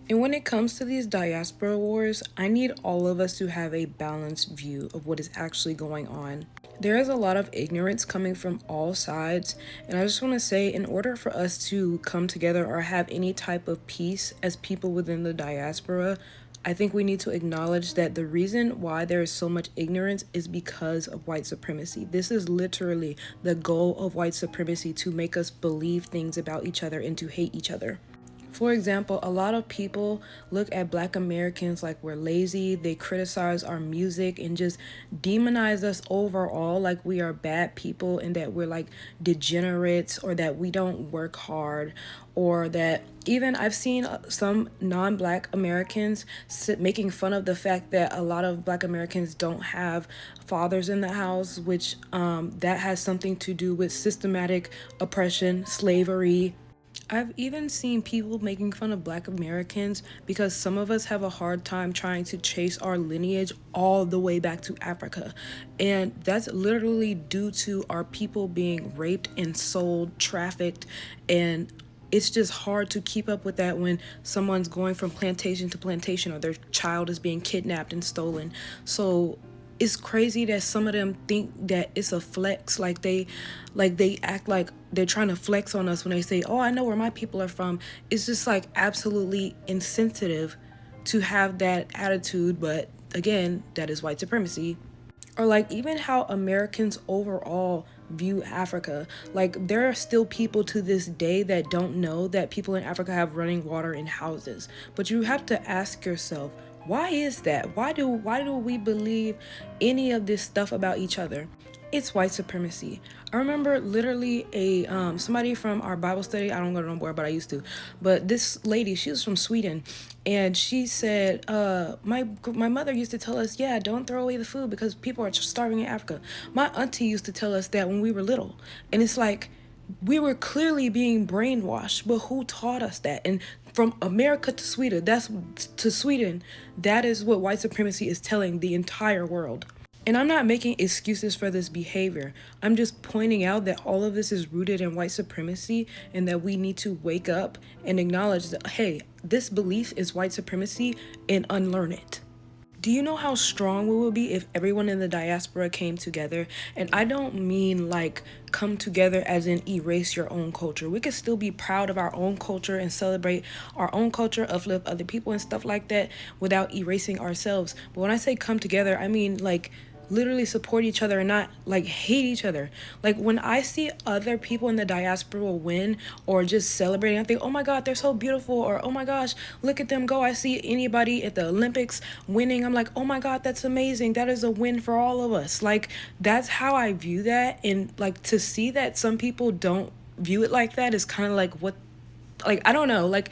And when it comes to these diaspora wars, I need all of us to have a balanced view of what is actually going on. There is a lot of ignorance coming from all sides, and I just want to say, in order for us to come together or have any type of peace as people within the diaspora, I think we need to acknowledge that the reason why there is so much ignorance is because of white supremacy. This is literally the goal of white supremacy, to make us believe things about each other and to hate each other. For example, a lot of people look at Black Americans like we're lazy. They criticize our music and just demonize us overall, like we are bad people and that we're like degenerates, or that we don't work hard, or that even I've seen some non-Black Americans making fun of the fact that a lot of Black Americans don't have fathers in the house, which that has something to do with systematic oppression, slavery. I've even seen people making fun of Black Americans because some of us have a hard time trying to chase our lineage all the way back to Africa. And that's literally due to our people being raped and sold, trafficked, and it's just hard to keep up with that when someone's going from plantation to plantation, or their child is being kidnapped and stolen. So it's crazy that some of them think that it's a flex, like they act like they're trying to flex on us when they say, oh, I know where my people are from. It's just like absolutely insensitive to have that attitude, but again, that is white supremacy. Or like even how Americans overall view Africa. Like there are still people to this day that don't know that people in Africa have running water in houses. But you have to ask yourself, why is that? Why do we believe any of this stuff about each other? It's white supremacy. I remember literally a somebody from our Bible study. I don't go to no more, but I used to. But this lady, she was from Sweden, and she said, my mother used to tell us, yeah, don't throw away the food because people are starving in Africa. My auntie used to tell us that when we were little, and it's like we were clearly being brainwashed. But who taught us that? And from America to Sweden, that is what white supremacy is telling the entire world. And I'm not making excuses for this behavior. I'm just pointing out that all of this is rooted in white supremacy, and that we need to wake up and acknowledge that, hey, this belief is white supremacy, and unlearn it. Do you know how strong we will be if everyone in the diaspora came together? And I don't mean like come together as in erase your own culture. We could still be proud of our own culture and celebrate our own culture, uplift other people and stuff like that without erasing ourselves. But when I say come together, I mean like literally support each other and not like hate each other. Like when I see other people in the diaspora win or just celebrating, I think, oh my God, they're so beautiful, or oh my gosh, look at them go. I see anybody at the Olympics winning, I'm like, oh my God, that's amazing. That is a win for all of us. Like that's how I view that. And like to see that some people don't view it like that is kind of like what, like I don't know, like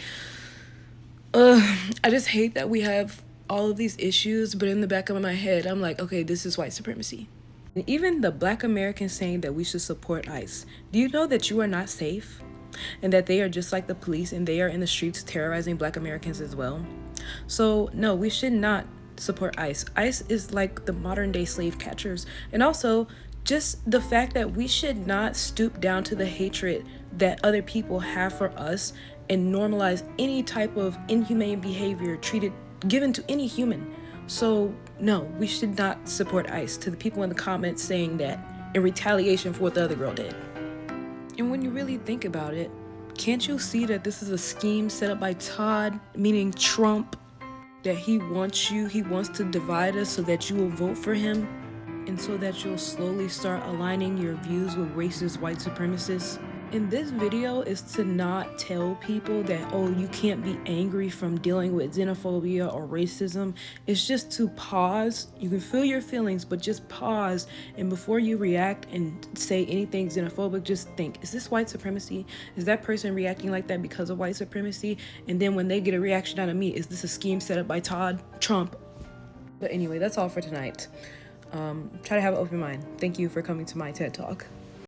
I just hate that we have all of these issues, but in the back of my head, I'm like, okay, this is white supremacy. And even the Black Americans saying that we should support ICE. Do you know that you are not safe? And that they are just like the police and they are in the streets terrorizing Black Americans as well? So, no, we should not support ICE. ICE is like the modern day slave catchers. And also, just the fact that we should not stoop down to the hatred that other people have for us and normalize any type of inhumane behavior given to any human. So no, we should not support ICE, to the people in the comments saying that in retaliation for what the other girl did. And when you really think about it, can't you see that this is a scheme set up by Todd, meaning Trump, that he wants to divide us so that you will vote for him, and so that you'll slowly start aligning your views with racist white supremacists? In this video is to not tell people that, oh, you can't be angry from dealing with xenophobia or racism. It's just to pause. You can feel your feelings, but just pause. And before you react and say anything xenophobic, just think, is this white supremacy? Is that person reacting like that because of white supremacy? And then when they get a reaction out of me, is this a scheme set up by Todd, Trump? But anyway, that's all for tonight. Try to have an open mind. Thank you for coming to my TED Talk.